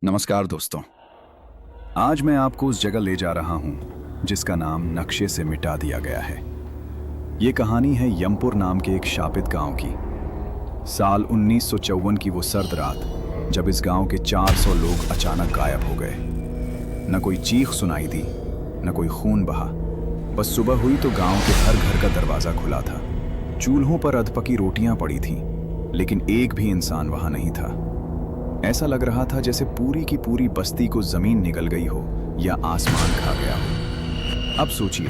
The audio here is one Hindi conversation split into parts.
नमस्कार दोस्तों। आज मैं आपको उस जगह ले जा रहा हूं जिसका नाम नक्शे से मिटा दिया गया है। ये कहानी है यमपुर नाम के एक शापित गांव की। साल 1954 की वो सर्द रात, जब इस गांव के 400 लोग अचानक गायब हो गए। न कोई चीख सुनाई दी, न कोई खून बहा। बस सुबह हुई तो गांव के हर घर का दरवाजा खुला था। चूल्हों पर अधपकी रोटियां पड़ी थीं, लेकिन एक भी इंसान वहां नहीं था। ऐसा लग रहा था जैसे पूरी की पूरी बस्ती को जमीन निगल गई हो या आसमान खा गया हो। अब सोचिए,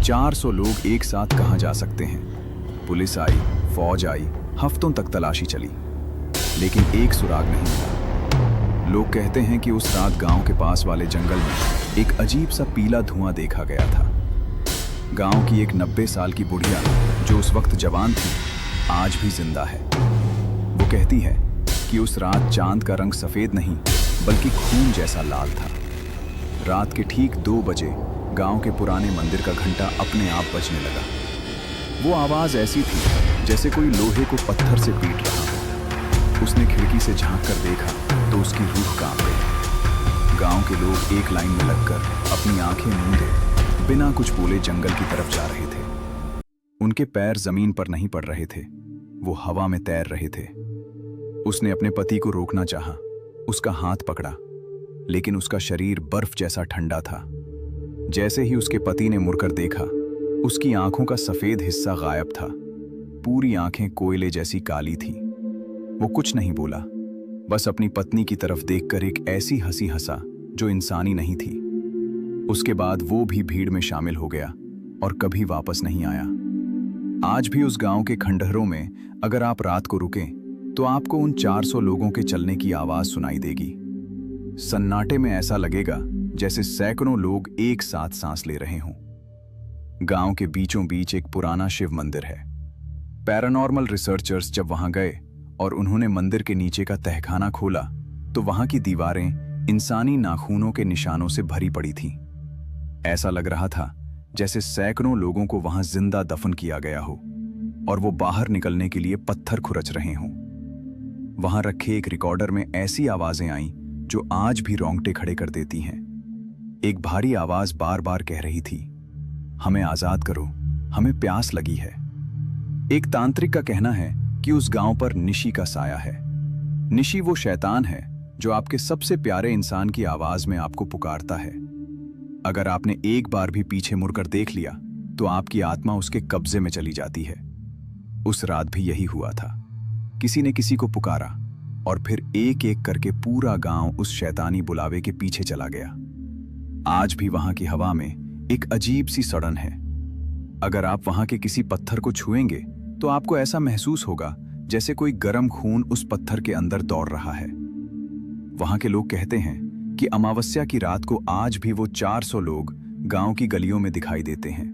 400 लोग एक साथ कहां जा सकते हैं? पुलिस आई, फौज आई, हफ्तों तक तलाशी चली, लेकिन एक सुराग नहीं मिला। लोग कहते हैं कि उस रात गांव के पास वाले जंगल में एक अजीब सा पीला धुआं देखा गया था। गांव की एक 90 साल की बुढ़िया, जो उस वक्त जवान थी, आज भी जिंदा है। वो कहती है कि उस रात चांद का रंग सफेद नहीं, बल्कि खून जैसा लाल था। रात के ठीक 2 बजे गांव के पुराने मंदिर का घंटा अपने आप बजने लगा। वो आवाज ऐसी थी जैसे कोई लोहे को पत्थर से पीट रहा हो। उसने खिड़की से झांक कर देखा तो उसकी रूह कांप गई। गांव के लोग एक लाइन में लगकर अपनी आंखें मूंदे बिना कुछ बोले जंगल की तरफ जा रहे थे। उनके पैर जमीन पर नहीं पड़ रहे थे, वो हवा में तैर रहे थे। उसने अपने पति को रोकना चाहा, उसका हाथ पकड़ा, लेकिन उसका शरीर बर्फ जैसा ठंडा था। जैसे ही उसके पति ने मुड़कर देखा, उसकी आंखों का सफेद हिस्सा गायब था। पूरी आंखें कोयले जैसी काली थीं। वो कुछ नहीं बोला, बस अपनी पत्नी की तरफ देखकर एक ऐसी हंसी हंसा जो इंसानी नहीं थी। उसके बाद वो भी भीड़ में शामिल हो गया और कभी वापस नहीं आया। आज भी उस गांव के खंडहरों में अगर आप रात को रुकें तो आपको उन 400 लोगों के चलने की आवाज सुनाई देगी। सन्नाटे में ऐसा लगेगा जैसे सैकड़ों लोग एक साथ सांस ले रहे हों। गांव के बीचों बीच एक पुराना शिव मंदिर है। पैरानॉर्मल रिसर्चर्स जब वहां गए और उन्होंने मंदिर के नीचे का तहखाना खोला तो वहां की दीवारें इंसानी नाखूनों के निशानों से भरी पड़ी थीं। ऐसा लग रहा था जैसे सैकड़ों लोगों को वहां जिंदा दफन किया गया हो और वो बाहर निकलने के लिए पत्थर खुरच रहे हों। वहां रखे एक रिकॉर्डर में ऐसी आवाजें आईं जो आज भी रोंगटे खड़े कर देती हैं। एक भारी आवाज बार बार कह रही थी, हमें आजाद करो, हमें प्यास लगी है। एक तांत्रिक का कहना है कि उस गांव पर निशी का साया है। निशी वो शैतान है जो आपके सबसे प्यारे इंसान की आवाज में आपको पुकारता है। अगर आपने एक बार भी पीछे मुड़कर देख लिया तो आपकी आत्मा उसके कब्जे में चली जाती है। उस रात भी यही हुआ था। किसी ने किसी को पुकारा और फिर एक एक करके पूरा गांव उस शैतानी बुलावे के पीछे चला गया। आज भी वहां की हवा में एक अजीब सी सड़न है। अगर आप वहां के किसी पत्थर को छुएंगे तो आपको ऐसा महसूस होगा जैसे कोई गर्म खून उस पत्थर के अंदर दौड़ रहा है। वहां के लोग कहते हैं कि अमावस्या की रात को आज भी वो 400 लोग गांव की गलियों में दिखाई देते हैं।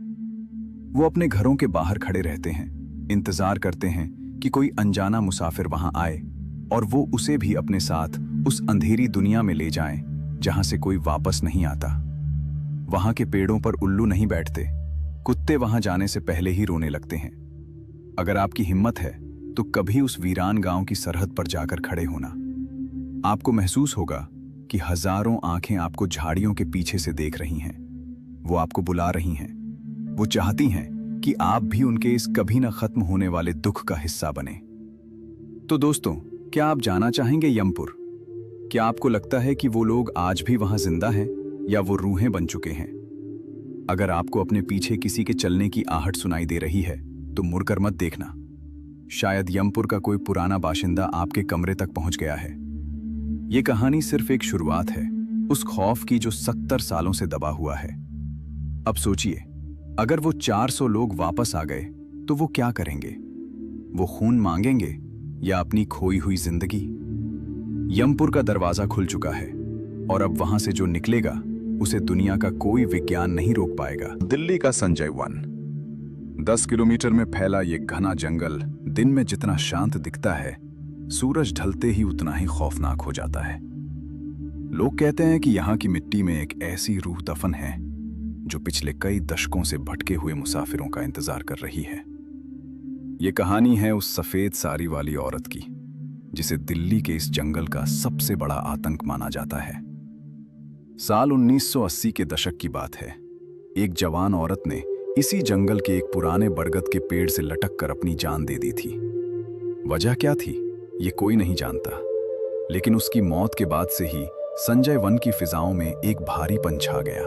वो अपने घरों के बाहर खड़े रहते हैं, इंतजार करते हैं कि कोई अनजाना मुसाफिर वहां आए और वो उसे भी अपने साथ उस अंधेरी दुनिया में ले जाएं जहां से कोई वापस नहीं आता। वहां के पेड़ों पर उल्लू नहीं बैठते, कुत्ते वहां जाने से पहले ही रोने लगते हैं। अगर आपकी हिम्मत है तो कभी उस वीरान गांव की सरहद पर जाकर खड़े होना। आपको महसूस होगा कि हजारों आंखें आपको झाड़ियों के पीछे से देख रही हैं। वो आपको बुला रही हैं। वो चाहती हैं कि आप भी उनके इस कभी न खत्म होने वाले दुख का हिस्सा बने। तो दोस्तों, क्या आप जाना चाहेंगे यमपुर? क्या आपको लगता है कि वो लोग आज भी वहां जिंदा हैं या वो रूहें बन चुके हैं? अगर आपको अपने पीछे किसी के चलने की आहट सुनाई दे रही है तो मुड़कर मत देखना। शायद यमपुर का कोई पुराना बाशिंदा आपके कमरे तक पहुंच गया है। ये कहानी सिर्फ एक शुरुआत है उस खौफ की जो 70 सालों से दबा हुआ है। अब सोचिए, अगर वो 400 लोग वापस आ गए तो वो क्या करेंगे? वो खून मांगेंगे या अपनी खोई हुई जिंदगी? यमपुर का दरवाजा खुल चुका है और अब वहां से जो निकलेगा उसे दुनिया का कोई विज्ञान नहीं रोक पाएगा। दिल्ली का संजय वन, 10 किलोमीटर में फैला ये घना जंगल दिन में जितना शांत दिखता है, सूरज ढलते ही उतना ही खौफनाक हो जाता है। लोग कहते हैं कि यहाँ की मिट्टी में एक ऐसी रूह दफन है जो पिछले कई दशकों से भटके हुए मुसाफिरों का इंतजार कर रही है। ये कहानी है उस सफेद साड़ी वाली औरत की जिसे दिल्ली के इस जंगल का सबसे बड़ा आतंक माना जाता है। साल 1980 के दशक की बात है। एक जवान औरत ने इसी जंगल के एक पुराने बरगद के पेड़ से लटक कर अपनी जान दे दी थी। वजह क्या थी, ये कोई नहीं जानता, लेकिन उसकी मौत के बाद से ही संजय वन की फिजाओं में एक भारीपन छा गया।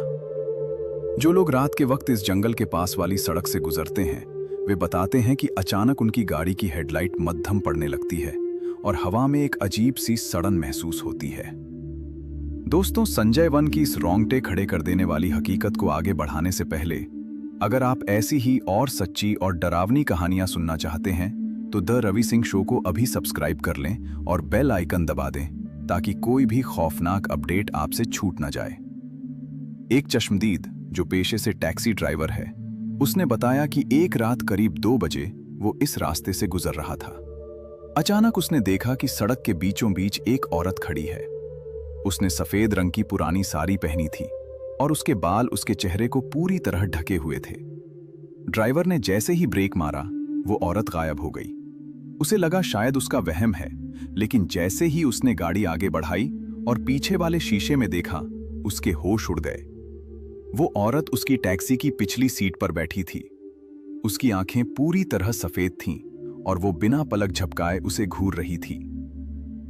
जो लोग रात के वक्त इस जंगल के पास वाली सड़क से गुजरते हैं, वे बताते हैं कि अचानक उनकी गाड़ी की हेडलाइट मद्धम पड़ने लगती है और हवा में एक अजीब सी सड़न महसूस होती है। दोस्तों, संजय वन की इस रोंगटे खड़े कर देने वाली हकीकत को आगे बढ़ाने से पहले, अगर आप ऐसी ही और सच्ची और डरावनी कहानियां सुनना चाहते हैं तो द रवि सिंह शो को अभी सब्सक्राइब कर लें और बेल आइकन दबा दें ताकि कोई भी खौफनाक अपडेट आपसे छूट ना जाए। एक चश्मदीद जो पेशे से टैक्सी ड्राइवर है, उसने बताया कि एक रात करीब 2 बजे वो इस रास्ते से गुजर रहा था। अचानक उसने देखा कि सड़क के बीचों बीच एक औरत खड़ी है। उसने सफेद रंग की पुरानी साड़ी पहनी थी और उसके बाल उसके चेहरे को पूरी तरह ढके हुए थे। ड्राइवर ने जैसे ही ब्रेक मारा, वो औरत गायब हो गई। उसे लगा शायद उसका वहम है, लेकिन जैसे ही उसने गाड़ी आगे बढ़ाई और पीछे वाले शीशे में देखा, उसके होश उड़ गए। वो औरत उसकी टैक्सी की पिछली सीट पर बैठी थी। उसकी आंखें पूरी तरह सफेद थीं और वो बिना पलक झपकाए उसे घूर रही थी।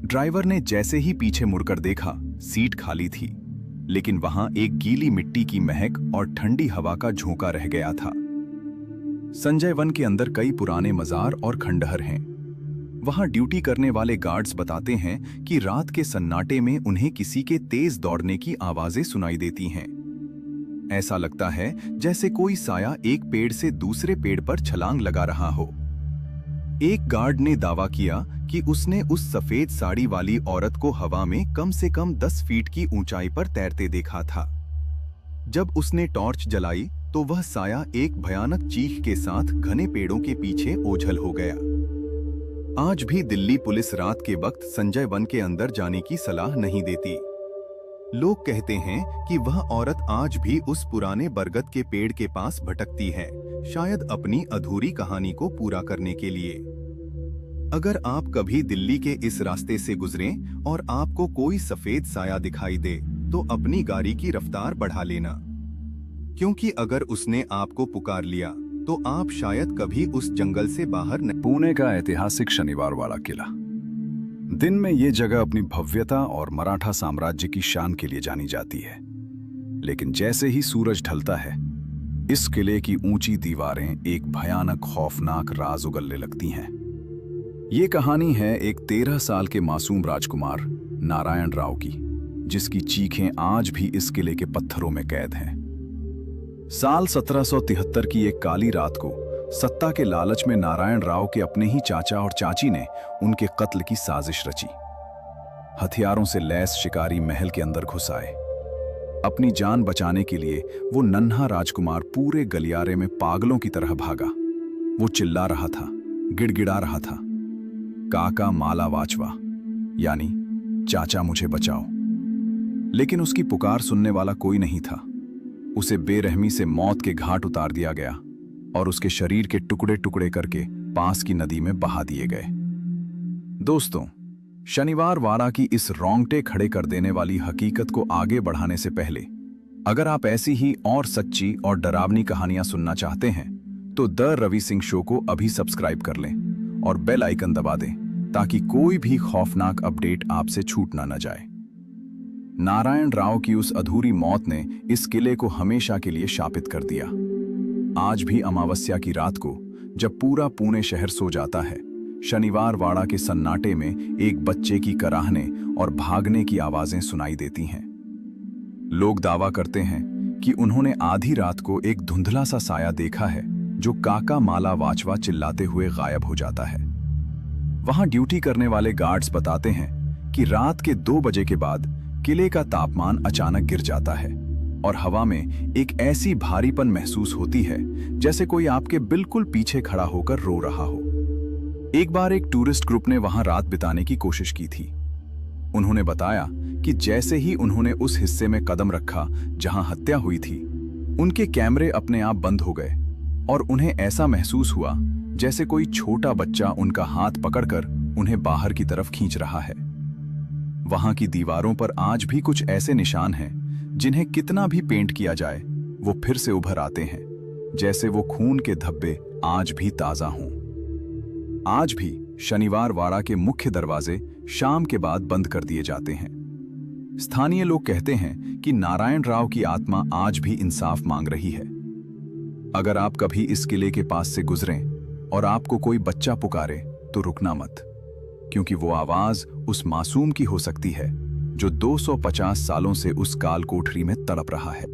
ड्राइवर ने जैसे ही पीछे मुड़कर देखा, सीट खाली थी, लेकिन वहां एक गीली मिट्टी की महक और ठंडी हवा का झोंका रह गया था। संजय वन के अंदर कई पुराने मजार और खंडहर हैं। वहां ड्यूटी करने वाले गार्ड्स बताते हैं कि रात के सन्नाटे में उन्हें किसी के तेज दौड़ने की आवाजें सुनाई देती हैं। ऐसा लगता है जैसे कोई साया एक पेड़ से दूसरे पेड़ पर छलांग लगा रहा हो। एक गार्ड ने दावा किया कि उसने उस सफेद साड़ी वाली औरत को हवा में कम से कम 10 फीट की ऊंचाई पर तैरते देखा था। जब उसने टॉर्च जलाई तो वह साया एक भयानक चीख के साथ घने पेड़ों के पीछे ओझल हो गया। आज भी दिल्ली पुलिस रात के वक्त संजय वन के अंदर जाने की सलाह नहीं देती। लोग कहते हैं कि वह औरत आज भी उस पुराने बरगद के पेड़ के पास भटकती है, शायद अपनी अधूरी कहानी को पूरा करने के लिए। अगर आप कभी दिल्ली के इस रास्ते से गुजरें और आपको कोई सफेद साया दिखाई दे, तो अपनी गाड़ी की रफ्तार बढ़ा लेना, क्योंकि अगर उसने आपको पुकार लिया तो आप शायद कभी उस जंगल से बाहर नहीं। पुणे का ऐतिहासिक शनिवार वाला किला। दिन में ये जगह अपनी भव्यता और मराठा साम्राज्य की शान के लिए जानी जाती है, लेकिन जैसे ही सूरज ढलता है, इस किले की ऊंची दीवारें एक भयानक खौफनाक राज उगलने लगती हैं। ये कहानी है एक 13 साल के मासूम राजकुमार नारायण राव की, जिसकी चीखें आज भी इस किले के पत्थरों में कैद हैं। साल 1773 की एक काली रात को सत्ता के लालच में नारायण राव के अपने ही चाचा और चाची ने उनके कत्ल की साजिश रची। हथियारों से लैस शिकारी महल के अंदर घुस आए। अपनी जान बचाने के लिए वो नन्हा राजकुमार पूरे गलियारे में पागलों की तरह भागा। वो चिल्ला रहा था, गिड़गिड़ा रहा था, काका माला वाचवा, यानी चाचा मुझे बचाओ। लेकिन उसकी पुकार सुनने वाला कोई नहीं था। उसे बेरहमी से मौत के घाट उतार दिया गया और उसके शरीर के टुकड़े टुकड़े करके पास की नदी में बहा दिए गए। दोस्तों, शनिवार वाड़ा की इस रोंगटे खड़े कर देने वाली हकीकत को आगे बढ़ाने से पहले, अगर आप ऐसी ही और सच्ची और डरावनी कहानियां सुनना चाहते हैं तो द रवि सिंह शो को अभी सब्सक्राइब कर लें और बेल आइकन दबा दें ताकि कोई भी खौफनाक अपडेट आपसे छूट ना जाए। नारायण राव की उस अधूरी मौत ने इस किले को हमेशा के लिए शापित कर दिया। आज भी अमावस्या की रात को, जब पूरा पुणे शहर सो जाता है, शनिवार वाड़ा के सन्नाटे में एक बच्चे की कराहने और भागने की आवाजें सुनाई देती हैं। लोग दावा करते हैं कि उन्होंने आधी रात को एक धुंधला सा साया देखा है जो काका माला वाचवा चिल्लाते हुए गायब हो जाता है। वहां ड्यूटी करने वाले गार्ड्स बताते हैं कि रात के 2 बजे के बाद किले का तापमान अचानक गिर जाता है और हवा में एक ऐसी भारीपन महसूस होती है जैसे कोई आपके बिल्कुल पीछे खड़ा होकर रो रहा हो। एक बार एक टूरिस्ट ग्रुप ने वहां रात बिताने की कोशिश की थी। उन्होंने बताया कि जैसे ही उन्होंने उस हिस्से में कदम रखा जहां हत्या हुई थी, उनके कैमरे अपने आप बंद हो गए और उन्हें ऐसा महसूस हुआ जैसे कोई छोटा बच्चा उनका हाथ पकड़कर उन्हें बाहर की तरफ खींच रहा है। वहां की दीवारों पर आज भी कुछ ऐसे निशान हैं जिन्हें कितना भी पेंट किया जाए वो फिर से उभर आते हैं, जैसे वो खून के धब्बे आज भी ताजा हों। आज भी शनिवार वाड़ा के मुख्य दरवाजे शाम के बाद बंद कर दिए जाते हैं। स्थानीय लोग कहते हैं कि नारायण राव की आत्मा आज भी इंसाफ मांग रही है। अगर आप कभी इस किले के पास से गुजरें और आपको कोई बच्चा पुकारे तो रुकना मत, क्योंकि वो आवाज उस मासूम की हो सकती है जो 250 सालों से उस काल कोठरी में तड़प रहा है।